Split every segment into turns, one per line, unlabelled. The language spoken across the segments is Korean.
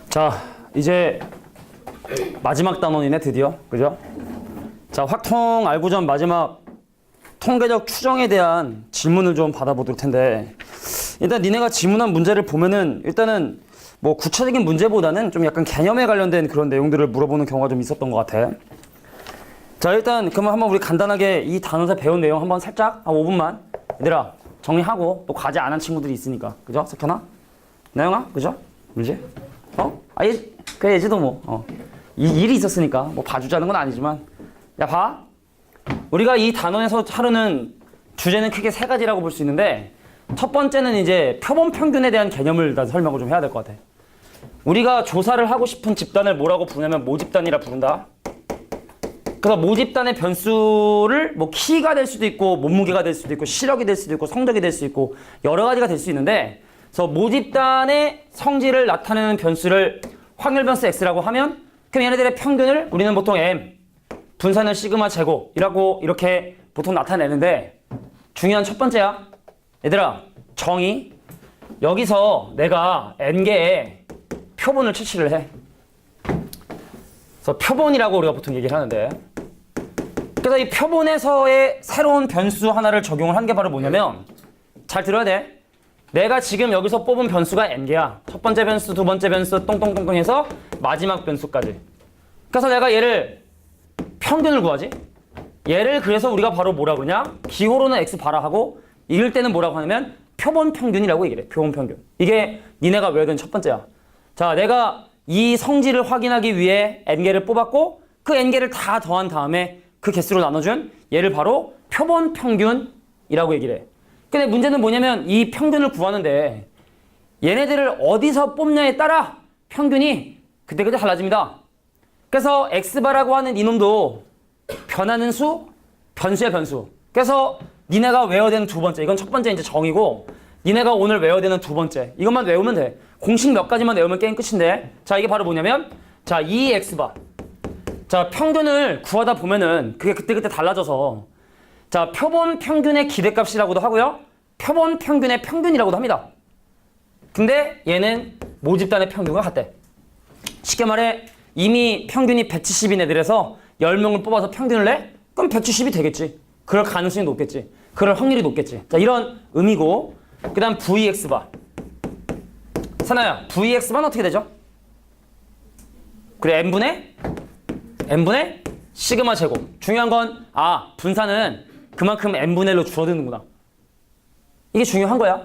자, 이제 마지막 단원이네, 드디어. 그죠? 자, 확통 알고전 마지막 통계적 추정에 대한 질문을 좀 받아볼 텐데, 일단 니네가 질문한 문제를 보면은 일단은 뭐 구체적인 문제보다는 좀 약간 개념에 관련된 그런 내용들을 물어보는 경우가 좀 있었던 것 같아. 자, 일단 그러면 한번 우리 간단하게 이 단원에서 배운 내용 한번 살짝 한 5분만 얘들아 정리하고, 또 과제 안 한 친구들이 있으니까. 그죠? 석현아? 나영아? 그죠? 그지? 그래, 예지도 뭐. 이 일이 있었으니까 뭐 봐주자는 건 아니지만. 야, 봐. 우리가 이 단원에서 하려는 주제는 크게 세 가지라고 볼 수 있는데, 첫 번째는 이제 표본 평균에 대한 개념을 다 설명을 좀 해야 될 것 같아. 우리가 조사를 하고 싶은 집단을 뭐라고 부르냐면 모집단이라 부른다. 그래서 모집단의 변수를 뭐 키가 될 수도 있고 몸무게가 될 수도 있고 시력이 될 수도 있고 성적이 될 수 있고 여러 가지가 될 수 있는데, 그래서 모집단의 성질을 나타내는 변수를 확률 변수 x라고 하면, 그럼 얘네들의 평균을 우리는 보통 m 분산을 시그마 제곱이라고 이렇게 보통 나타내는데, 중요한 첫 번째야. 얘들아, 정의. 여기서 내가 n개의 표본을 채취를 해. 그래서 표본이라고 우리가 보통 얘기를 하는데, 그래서 이 표본에서의 새로운 변수 하나를 적용을 한 게 바로 뭐냐면, 잘 들어야 돼. 내가 지금 여기서 뽑은 변수가 n개야. 첫 번째 변수, 두 번째 변수, 똥똥똥똥 해서 마지막 변수까지. 그래서 내가 얘를 평균을 구하지. 얘를 그래서 우리가 바로 뭐라 그러냐? 기호로는 x 바라 하고, 이럴 때는 뭐라고 하냐면 표본 평균이라고 얘기를 해. 표본 평균. 이게 니네가 외워야 되는 첫 번째야. 자, 내가 이 성질을 확인하기 위해 n개를 뽑았고, 그 n개를 다 더한 다음에 그 개수로 나눠준 얘를 바로 표본 평균이라고 얘기를 해. 근데 문제는 뭐냐면 이 평균을 구하는데 얘네들을 어디서 뽑냐에 따라 평균이 그때그때 달라집니다. 그래서 x바라고 하는 이놈도 변하는 수, 변수야 변수. 그래서 니네가 외워야 되는 두 번째, 이건 첫 번째 이제 정의고, 니네가 오늘 외워야 되는 두 번째, 이것만 외우면 돼. 공식 몇 가지만 외우면 게임 끝인데, 자, 이게 바로 뭐냐면, 자, 2x바. 자, 평균을 구하다 보면은 그게 그때그때 달라져서, 자, 표본 평균의 기대값이라고도 하고요, 표본 평균의 평균이라고도 합니다. 근데 얘는 모집단의 평균과 같대. 쉽게 말해, 이미 평균이 170인 애들에서 10명을 뽑아서 평균을 내? 그럼 170이 되겠지. 그럴 가능성이 높겠지. 그럴 확률이 높겠지. 자, 이런 의미고, 그 다음 VX바. 사나야, VX바는 어떻게 되죠? 그래, n분의 시그마 제곱. 중요한 건, 분산은 그만큼 n분의 1로 줄어드는구나. 이게 중요한 거야.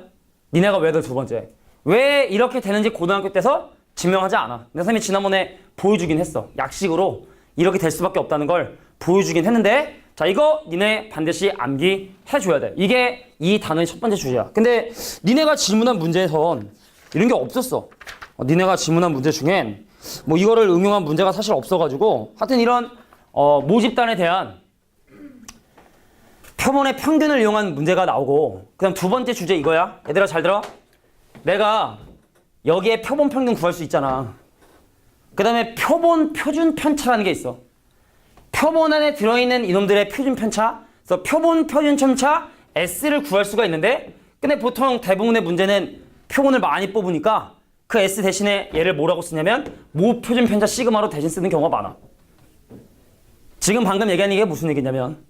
니네가 외워야 될 두 번째. 왜 이렇게 되는지 고등학교 때서 증명하지 않아. 내 선생님이 지난번에 보여주긴 했어. 약식으로 이렇게 될 수밖에 없다는 걸 보여주긴 했는데, 자, 이거 니네 반드시 암기해줘야 돼. 이게 이 단어의 첫 번째 주제야. 근데 니네가 질문한 문제에선 이런 게 없었어. 니네가 질문한 문제 중엔 뭐 이거를 응용한 문제가 사실 없어가지고, 하여튼 이런 모집단에 대한 표본의 평균을 이용한 문제가 나오고, 그 다음 두 번째 주제 이거야. 얘들아 잘 들어. 내가 여기에 표본 평균 구할 수 있잖아. 그 다음에 표본 표준 편차라는 게 있어. 표본 안에 들어있는 이놈들의 표준 편차, 그래서 표본 표준 편차 S를 구할 수가 있는데, 근데 보통 대부분의 문제는 표본을 많이 뽑으니까 그 S 대신에 얘를 뭐라고 쓰냐면 모 표준 편차 시그마로 대신 쓰는 경우가 많아. 지금 방금 얘기한 이게 무슨 얘기냐면,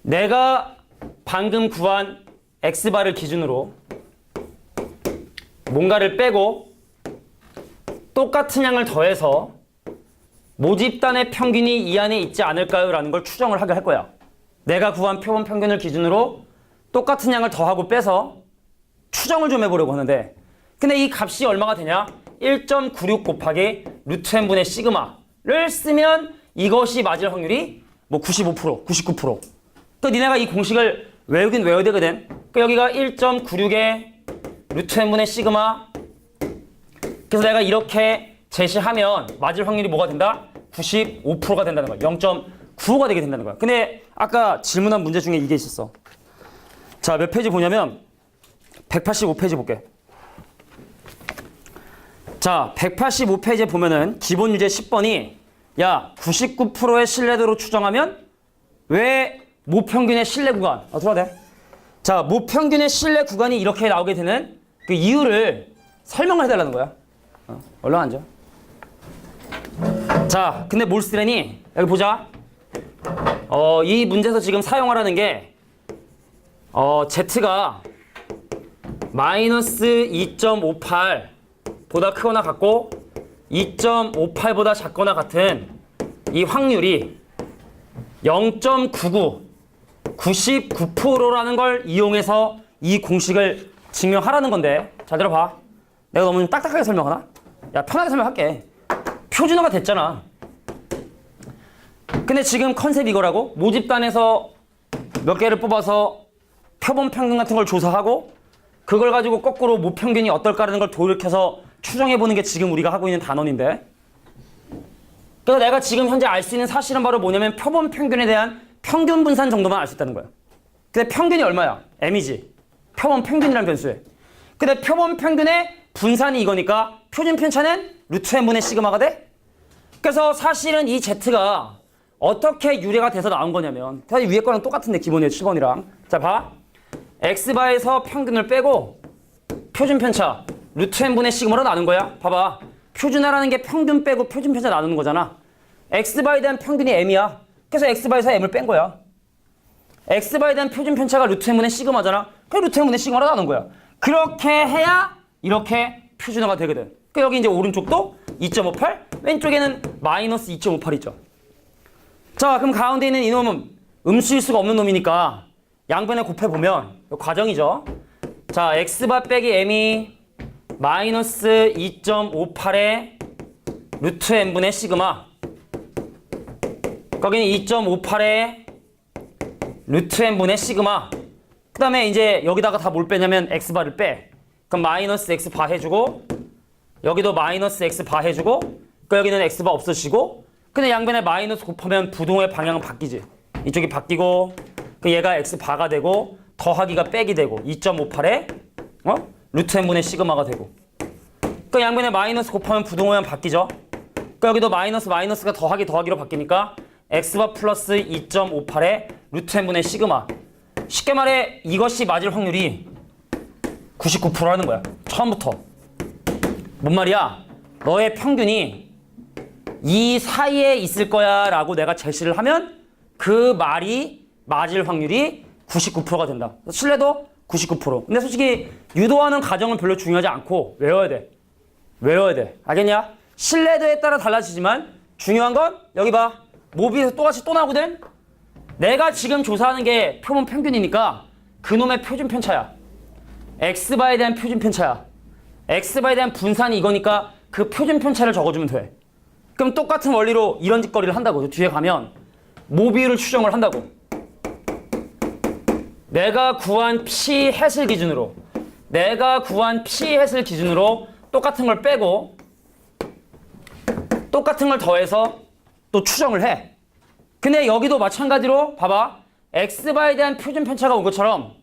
내가 방금 구한 X바를 기준으로 뭔가를 빼고 똑같은 양을 더해서 모집단의 평균이 이 안에 있지 않을까요? 라는 걸 추정을 하게 할 거야. 내가 구한 표본 평균을 기준으로 똑같은 양을 더하고 빼서 추정을 좀 해보려고 하는데, 근데 이 값이 얼마가 되냐? 1.96 곱하기 루트 n분의 시그마를 쓰면 이것이 맞을 확률이 뭐 95%, 99%. 또 니네가 이 공식을 외우긴 외워야 되거든. 그러니까 여기가 1.96의 루트 n분의 시그마. 그래서 내가 이렇게 제시하면 맞을 확률이 뭐가 된다? 95%가 된다는 거야. 0.95가 되게 된다는 거야. 근데 아까 질문한 문제 중에 이게 있었어. 자, 몇 페이지 보냐면 185페이지 볼게. 자, 185페이지에 보면은 기본 유제 10번이, 야, 99%의 신뢰도로 추정하면 왜 모평균의 신뢰 구간, 들어야 돼. 자, 모평균의 신뢰 구간이 이렇게 나오게 되는 그 이유를 설명을 해달라는 거야. 얼른 앉아. 자, 근데 몰스렌이 여기 보자. 이 문제에서 지금 사용하라는 게 Z가 마이너스 2.58 보다 크거나 같고 2.58보다 작거나 같은 이 확률이 0.99 99%라는 걸 이용해서 이 공식을 증명하라는 건데, 잘 들어봐. 내가 너무 딱딱하게 설명하나? 야, 편하게 설명할게. 표준어가 됐잖아. 근데 지금 컨셉 이거라고? 모집단에서 몇 개를 뽑아서 표본 평균 같은 걸 조사하고 그걸 가지고 거꾸로 모평균이 어떨까라는 걸 돌이켜서 추정해보는 게 지금 우리가 하고 있는 단원인데, 그래서 내가 지금 현재 알 수 있는 사실은 바로 뭐냐면 표본 평균에 대한 평균 분산 정도만 알 수 있다는 거야. 근데 평균이 얼마야? m이지. 표본 평균이라는 변수에. 근데 표본 평균의 분산이 이거니까 표준 편차는 루트 n분의 시그마가 돼? 그래서 사실은 이 z가 어떻게 유래가 돼서 나온 거냐면, 사실 위에 거랑 똑같은데 기본이에요. 7번이랑. 자, 봐. x바에서 평균을 빼고 표준 편차 루트 n분의 시그마로 나눈 거야. 봐봐. 표준화라는 게 평균 빼고 표준 편차 나누는 거잖아. x바에 대한 평균이 m이야. 그래서 x바에서 m을 뺀 거야. x바에 대한 표준 편차가 루트 n분의 시그마잖아. 그래서 루트 n분의 시그마로 나눈 거야. 그렇게 해야 이렇게 표준화가 되거든. 그 여기 이제 오른쪽도 2.58, 왼쪽에는 마이너스 2.58 있죠. 자, 그럼 가운데 있는 이놈은 음수일 수가 없는 놈이니까 양변에 곱해보면 과정이죠. 자, x바 빼기 m이 마이너스 2.58에 루트 n분의 시그마, 거기는 2.58에 루트 n분의 시그마, 그 다음에 이제 여기다가 다 뭘 빼냐면 x바를 빼. 그럼 마이너스 x바 해주고, 여기도 마이너스 x바 해주고, 그 여기는 x바 없어지고, 근데 양변에 마이너스 곱하면 부동의 방향은 바뀌지. 이쪽이 바뀌고, 그 얘가 x바가 되고, 더하기가 빼기 되고, 2.58에 루트 n분의 시그마가 되고, 그 양변에 마이너스 곱하면 부동의 방향 바뀌죠. 그 여기도 마이너스가 더하기로 바뀌니까 x바 플러스 2.58에 루트 n분의 시그마. 쉽게 말해 이것이 맞을 확률이 99%라는 거야. 처음부터. 뭔 말이야? 너의 평균이 이 사이에 있을 거야 라고 내가 제시를 하면 그 말이 맞을 확률이 99%가 된다. 신뢰도 99%. 근데 솔직히 유도하는 가정은 별로 중요하지 않고 외워야 돼. 알겠냐? 신뢰도에 따라 달라지지만 중요한 건 여기 봐. 모비에서 똑같이 또 나오거든? 내가 지금 조사하는 게 표본 평균이니까 그놈의 표준 편차야. x바에 대한 표준 편차야. x바에 대한 분산이 이거니까 그 표준 편차를 적어주면 돼. 그럼 똑같은 원리로 이런 짓거리를 한다고. 뒤에 가면 모비율을 추정을 한다고. 내가 구한 p 햇을 기준으로 똑같은 걸 빼고 똑같은 걸 더해서 또 추정을 해. 근데 여기도 마찬가지로 봐봐. x바에 대한 표준 편차가 온 것처럼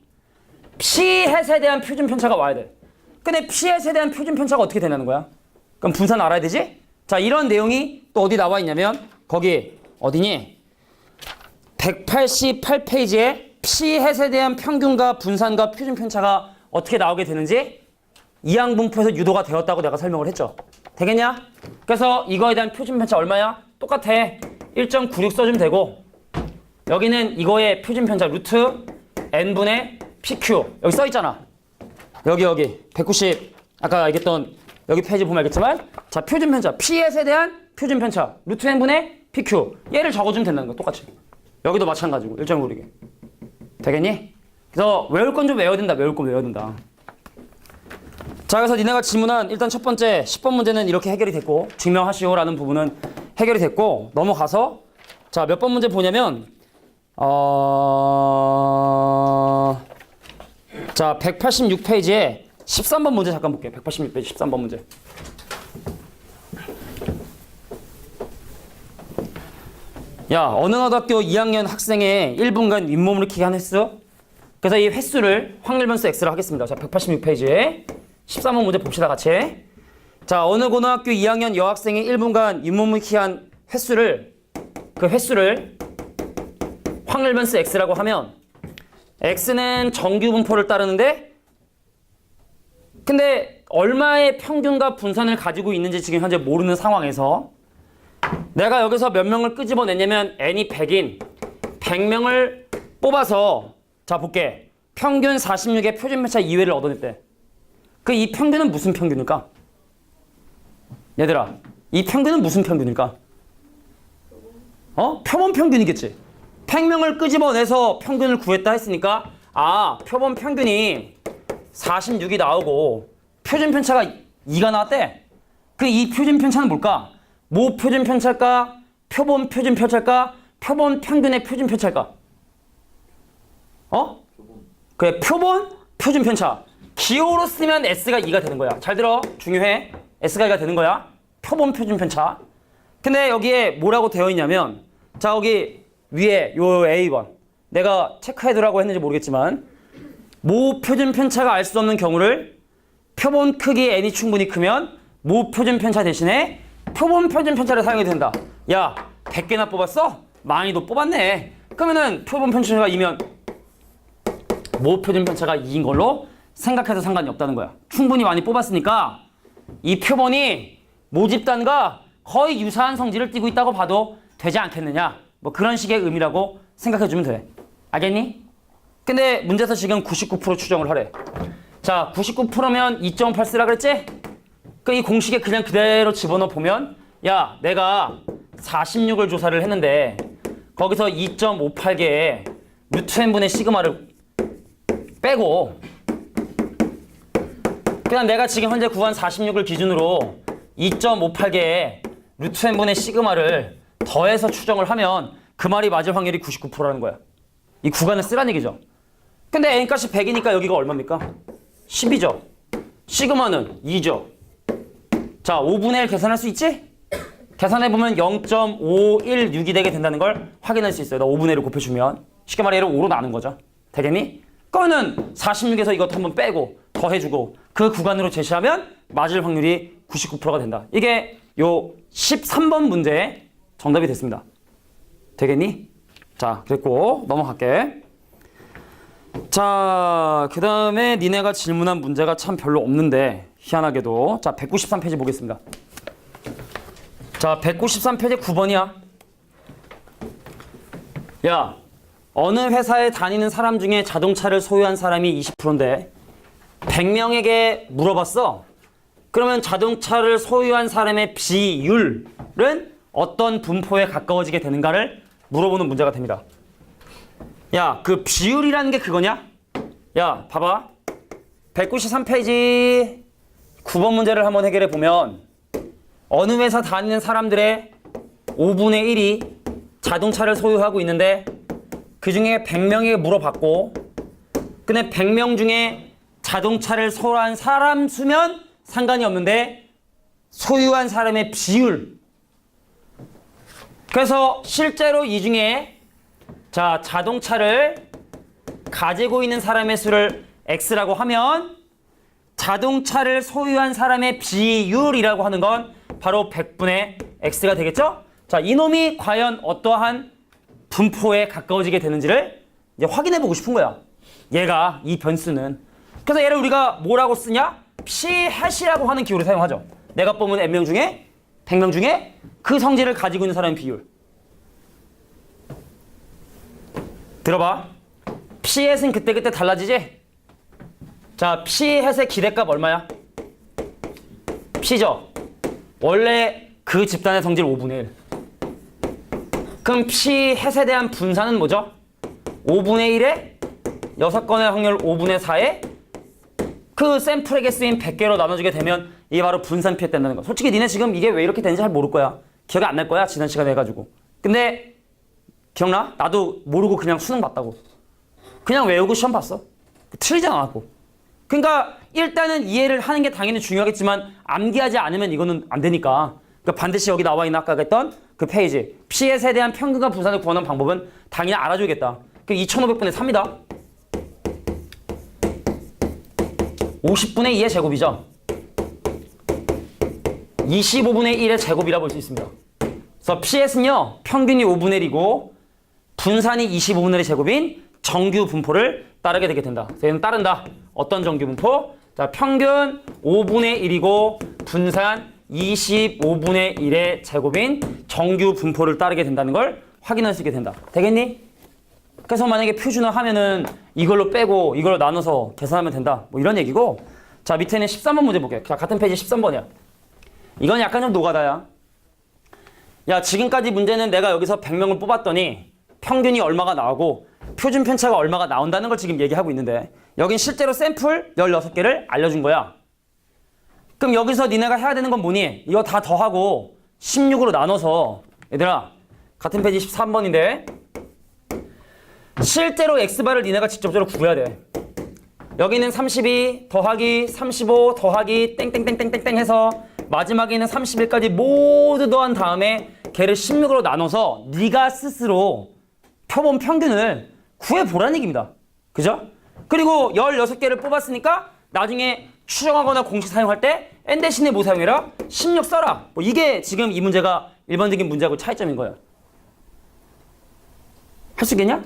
p 햇에 대한 표준 편차가 와야 돼. 근데 p 햇에 대한 표준 편차가 어떻게 되냐는 거야. 그럼 분산 알아야 되지? 자, 이런 내용이 또 어디 나와 있냐면 거기 어디니? 188페이지에 p 햇에 대한 평균과 분산과 표준 편차가 어떻게 나오게 되는지 이항분포에서 유도가 되었다고 내가 설명을 했죠. 되겠냐? 그래서 이거에 대한 표준 편차 얼마야? 똑같아. 1.96 써주면 되고, 여기는 이거의 표준 편차 루트 n분의 pq 여기 써있잖아. 여기 190 아까 알겠던 여기 페이지 보면 알겠지만, 자, 표준 편차 p에 대한 표준 편차 루트 n분의 pq 얘를 적어주면 된다는 거야. 똑같이. 여기도 마찬가지고 1.96에 되겠니? 그래서 외울 건 좀 외워야 된다. 자, 그래서 니네가 질문한 일단 첫 번째 10번 문제는 이렇게 해결이 됐고, 증명하시오라는 부분은 해결이 됐고, 넘어가서 자, 몇 번 문제 보냐면 자, 186페이지에 13번 문제 잠깐 볼게요. 186페이지 13번 문제. 야, 어느 고등학교 2학년 학생의 1분간 윗몸을 키게 한 횟수. 그래서 이 횟수를 확률 변수 x로 하겠습니다. 자, 186페이지에 13번 문제 봅시다, 같이. 자, 어느 고등학교 2학년 여학생이 1분간 윗몸을 키게 한 횟수를, 그 횟수를 확률 변수 x라고 하면 x는 정규 분포를 따르는데 근데 얼마의 평균과 분산을 가지고 있는지 지금 현재 모르는 상황에서 내가 여기서 몇 명을 끄집어냈냐면 n이 100인 100명을 뽑아서 자 볼게. 평균 46의 표준 편차 2회를 얻어냈대. 그 이 평균은 무슨 평균일까? 얘들아, 이 평균은 무슨 평균일까? 표본 평균이겠지. 100명을 끄집어내서 평균을 구했다 했으니까 표본 평균이 46이 나오고 표준 편차가 2가 나왔대. 그 이 표준 편차는 뭘까? 모 표준 편차일까? 표본 표준 편차일까? 표본 평균의 표준 편차일까? 그래, 표본 표준 편차. 기호로 쓰면 S가 2가 되는 거야. 잘 들어. 중요해. S가 2가 되는 거야. 표본 표준 편차. 근데 여기에 뭐라고 되어 있냐면 자, 여기 위에 요 A번 내가 체크해두라고 했는지 모르겠지만 모 표준 편차가 알 수 없는 경우를 표본 크기 n이 충분히 크면 모 표준 편차 대신에 표본 표준 편차를 사용해도 된다. 야, 100개나 뽑았어? 많이도 뽑았네. 그러면은 표본 편차가 2면 모 표준 편차가 2인 걸로 생각해도 상관이 없다는 거야. 충분히 많이 뽑았으니까 이 표본이 모집단과 거의 유사한 성질을 띠고 있다고 봐도 되지 않겠느냐. 뭐 그런 식의 의미라고 생각해주면 돼. 알겠니? 근데 문제에서 지금 99% 추정을 하래. 자, 99%면 2.8 쓰라 그랬지? 그 이 공식에 그냥 그대로 집어넣어 보면 야, 내가 46을 조사를 했는데 거기서 2.58개의 루트 n분의 시그마를 빼고 그냥 내가 지금 현재 구한 46을 기준으로 2.58개의 루트 n분의 시그마를 더해서 추정을 하면 그 말이 맞을 확률이 99%라는 거야. 이 구간을 쓰란 얘기죠. 근데 n값이 100이니까 여기가 얼마입니까? 10이죠. 시그마는 2죠. 자, 5분의 1 계산할 수 있지? 계산해보면 0.516이 되게 된다는 걸 확인할 수 있어요. 나 5분의 1을 곱해주면. 쉽게 말해 얘를 5로 나눈 거죠. 되겠니? 그러면 46에서 이것 한번 빼고 더해주고 그 구간으로 제시하면 맞을 확률이 99%가 된다. 이게 요 13번 문제의 정답이 됐습니다. 되겠니? 자, 됐고 넘어갈게. 자, 그 다음에 니네가 질문한 문제가 참 별로 없는데 희한하게도 자, 193페이지 보겠습니다. 자, 193페이지 9번이야. 야, 어느 회사에 다니는 사람 중에 자동차를 소유한 사람이 20%인데 100명에게 물어봤어. 그러면 자동차를 소유한 사람의 비율은 어떤 분포에 가까워지게 되는가를 물어보는 문제가 됩니다. 야, 그 비율이라는 게 그거냐? 야, 봐봐. 193페이지 9번 문제를 한번 해결해 보면 어느 회사 다니는 사람들의 5분의 1이 자동차를 소유하고 있는데 그 중에 100명에게 물어봤고 근데 100명 중에 자동차를 소유한 사람 수면 상관이 없는데 소유한 사람의 비율. 그래서 실제로 이 중에 자, 자동차를 가지고 있는 사람의 수를 X라고 하면 자동차를 소유한 사람의 비율이라고 하는 건 바로 100분의 X가 되겠죠? 자, 이놈이 과연 어떠한 분포에 가까워지게 되는지를 이제 확인해 보고 싶은 거야. 얘가 이 변수는. 그래서 얘를 우리가 뭐라고 쓰냐? p-이라고 하는 기호를 사용하죠. 내가 뽑은 n명 중에 100명 중에 그 성질을 가지고 있는 사람의 비율. 들어봐. p-는 그때그때 달라지지? 자, p-의 기대값 얼마야? p죠. 원래 그 집단의 성질 5분의 1. 그럼 p-에 대한 분산은 뭐죠? 5분의 1에 6건의 확률 5분의 4에 그 샘플의 개수인 100개로 나눠주게 되면 이게 바로 분산 피해 된다는 거. 솔직히 니네 지금 이게 왜 이렇게 되는지 잘 모를 거야. 기억이 안 날 거야. 지난 시간에 해가지고. 근데 기억나? 나도 모르고 그냥 수능 봤다고. 그냥 외우고 시험 봤어. 틀리지 않았고. 그러니까 일단은 이해를 하는 게 당연히 중요하겠지만 암기하지 않으면 이거는 안 되니까. 그러니까 반드시 여기 나와 있는 아까 했던 그 페이지. P에 대한 평균과 분산을 구하는 방법은 당연히 알아줘야겠다. 그 2500분의 3이다. 50분의 2의 제곱이죠. 25분의 1의 제곱이라 볼 수 있습니다. 그래서 PS는요, 평균이 5분의 1이고 분산이 25분의 1의 제곱인 정규 분포를 따르게 되게 된다. 그래서 얘는 따른다. 어떤 정규 분포? 자, 평균 5분의 1이고 분산 25분의 1의 제곱인 정규 분포를 따르게 된다는 걸 확인할 수 있게 된다. 되겠니? 그래서 만약에 표준화 하면은 이걸로 빼고 이걸로 나눠서 계산하면 된다. 뭐 이런 얘기고. 자, 밑에는 13번 문제 볼게요. 자, 같은 페이지 13번이야. 이건 약간 좀 노가다야. 야, 지금까지 문제는 내가 여기서 100명을 뽑았더니 평균이 얼마가 나오고 표준 편차가 얼마가 나온다는 걸 지금 얘기하고 있는데 여긴 실제로 샘플 16개를 알려준 거야. 그럼 여기서 니네가 해야 되는 건 뭐니? 이거 다 더하고 16으로 나눠서 얘들아 같은 페이지 13번인데 실제로 x바를 니네가 직접적으로 구해야 돼. 여기는 32 더하기 35 더하기 땡땡땡땡땡땡 해서 마지막에는 31까지 모두 더한 다음에 걔를 16으로 나눠서 네가 스스로 표본 평균을 구해보라는 얘기입니다. 그죠? 그리고 16개를 뽑았으니까 나중에 추정하거나 공식 사용할 때 n 대신에 뭐 사용해라? 16 써라. 뭐 이게 지금 이 문제가 일반적인 문제하고 차이점인 거예요. 할 수 있겠냐?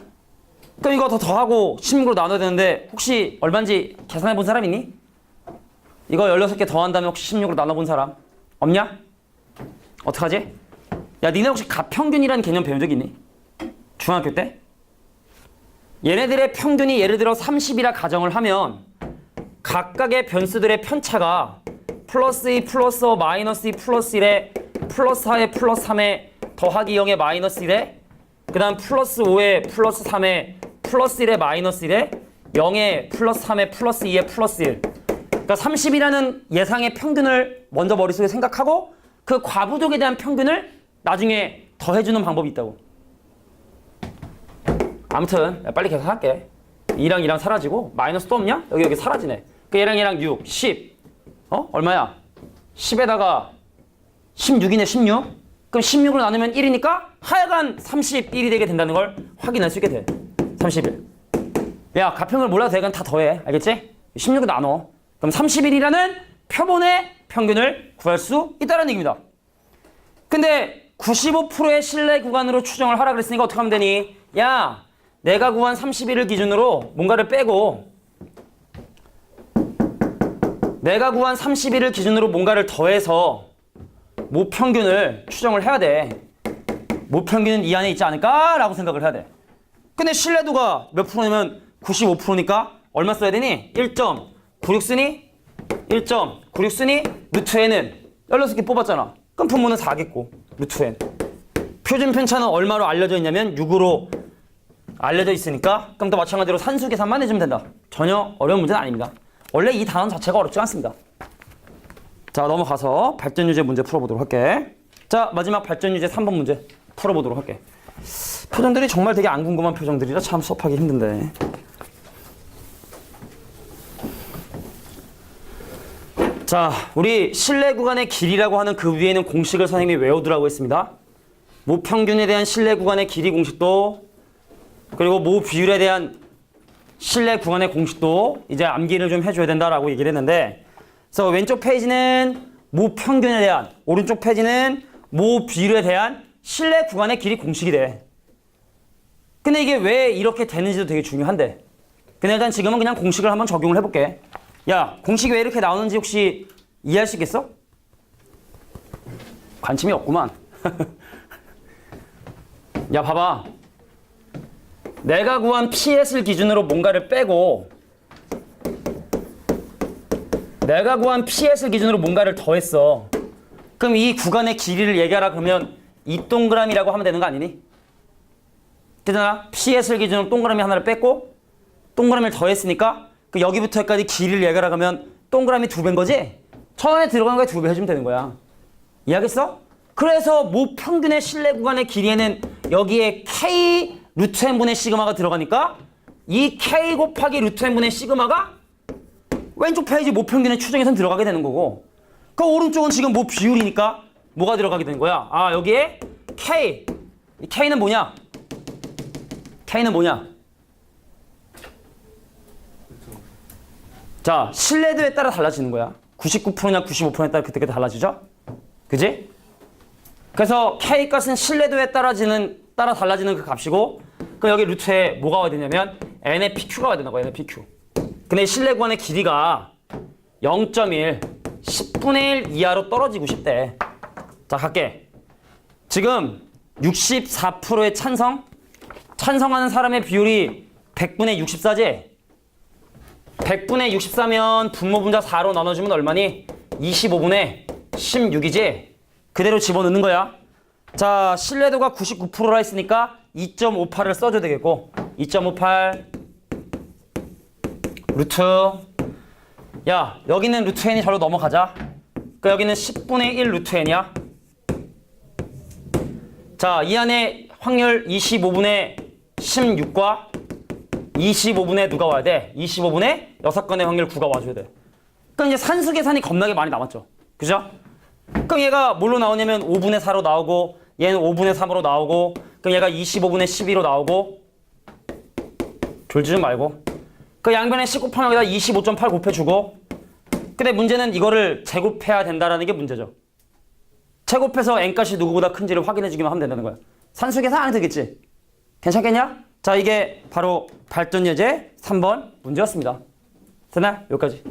그럼 이거 더하고 16으로 나눠야 되는데 혹시 얼마인지 계산해 본 사람 있니? 이거 16개 더한 다음에 혹시 16으로 나눠본 사람? 없냐? 어떡하지? 야, 니네 혹시 가평균이라는 개념 배운 적 있니? 중학교 때? 얘네들의 평균이 예를 들어 30이라 가정을 하면 각각의 변수들의 편차가 플러스 2 플러스 5 마이너스 2 플러스 1에 플러스 4에 플러스 3에 더하기 0에 마이너스 1에 그 다음 플러스 5에 플러스 3에 플러스 1에 마이너스 1에 0에 플러스 3에 플러스 2에 플러스 1 그러니까 30이라는 예상의 평균을 먼저 머릿속에 생각하고 그 과부족에 대한 평균을 나중에 더해주는 방법이 있다고. 아무튼 빨리 계산할게. 2랑 2랑 사라지고 마이너스 또 없냐? 여기 사라지네. 그 얘랑 얘랑 6, 10 얼마야? 10에다가 16이네 16 그럼 16으로 나누면 1이니까 하여간 31이 되게 된다는 걸 확인할 수 있게 돼. 31 야, 가평을 몰라도 되건 다 더해. 알겠지? 16으로 나눠. 그럼 31이라는 표본의 평균을 구할 수 있다는 얘기입니다. 근데 95%의 신뢰 구간으로 추정을 하라 그랬으니까 어떻게 하면 되니? 야, 내가 구한 31을 기준으로 뭔가를 빼고 내가 구한 31을 기준으로 뭔가를 더해서 모평균을 추정을 해야 돼. 모평균은 이 안에 있지 않을까? 라고 생각을 해야 돼. 근데 신뢰도가 몇 프로냐면 95%니까 얼마 써야 되니? 1.96 쓰니? 1.96 쓰니? 루트 n은 16개 뽑았잖아. 그럼 분모는 4겠고 루트 n. 표준 편차는 얼마로 알려져 있냐면 6으로 알려져 있으니까 그럼 또 마찬가지로 산수 계산만 해주면 된다. 전혀 어려운 문제는 아닙니다. 원래 이 단원 자체가 어렵지 않습니다. 자, 넘어가서 발전유제 문제 풀어보도록 할게. 자, 마지막 발전유제 3번 문제 풀어보도록 할게. 표정들이 정말 되게 안 궁금한 표정들이라 참 수업하기 힘든데. 자, 우리 신뢰 구간의 길이라고 하는 그 위에는 공식을 선생님이 외워두라고 했습니다. 모평균에 대한 신뢰 구간의 길이 공식도 그리고 모 비율에 대한 신뢰 구간의 공식도 이제 암기를 좀 해줘야 된다라고 얘기를 했는데 그래서 왼쪽 페이지는 모평균에 대한 오른쪽 페이지는 모 비율에 대한 신뢰 구간의 길이 공식이 돼. 근데 이게 왜 이렇게 되는지도 되게 중요한데 근데 일단 지금은 그냥 공식을 한번 적용을 해볼게. 야, 공식이 왜 이렇게 나오는지 혹시 이해할 수 있겠어? 관심이 없구만. 야, 봐봐. 내가 구한 PS를 기준으로 뭔가를 빼고 내가 구한 PS를 기준으로 뭔가를 더했어. 그럼 이 구간의 길이를 얘기하라 그러면 이 동그라미라고 하면 되는 거 아니니? 그잖아. PS를 기준으로 동그라미 하나를 뺐고 동그라미를 더했으니까 그 여기부터 여기까지 길이를 얘기하라 그러면 동그라미 2배인 거지? 처음에 들어간 거에 2배 해주면 되는 거야. 이해하겠어? 그래서 모평균의 신뢰 구간의 길이에는 여기에 K 루트 n분의 시그마가 들어가니까 이 K 곱하기 루트 n분의 시그마가 왼쪽 페이지 모평균의 추정에선 들어가게 되는 거고 그 오른쪽은 지금 모 비율이니까 뭐가 들어가게 되는 거야? 아, 여기에 K 이 K는 뭐냐? K는 뭐냐? 자, 신뢰도에 따라 달라지는 거야. 99%냐 95%에 따라 그때 달라지죠? 그지? 그래서 K 값은 신뢰도에 따라 달라지는 그 값이고 그럼 여기 루트에 뭐가 와야 되냐면 N의 PQ가 와야 된다고. N의 PQ. 근데 신뢰 구간의 길이가 0.1, 10분의 1 이하로 떨어지고 싶대. 자, 갈게. 지금 64%의 찬성하는 사람의 비율이 100분의 64지? 100분의 64면 분모분자 4로 나눠주면 얼마니? 25분의 16이지? 그대로 집어넣는 거야. 자, 신뢰도가 99%라 했으니까 2.58을 써줘야 되겠고 2.58 루트 야, 여기는 루트 n이 절로 넘어가자. 그러니까 여기는 10분의 1 루트 n이야. 자, 이 안에 확률 25분의 16과 25분의 누가 와야 돼? 25분의 6건의 확률 9가 와줘야 돼. 그럼 이제 산수 계산이 겁나게 많이 남았죠. 그죠? 그럼 얘가 뭘로 나오냐면 5분의 4로 나오고 얘는 5분의 3으로 나오고 그럼 얘가 25분의 12로 나오고 졸지 좀 말고 그 양변에 10 곱하면 여기다 25.8 곱해주고 근데 문제는 이거를 제곱해야 된다라는 게 문제죠. 제곱해서 n값이 누구보다 큰지를 확인해주기만 하면 된다는 거야. 산수 계산 안 해도 되겠지? 괜찮겠냐? 자, 이게 바로 발전 예제 3번 문제였습니다. 됐나요? 여기까지.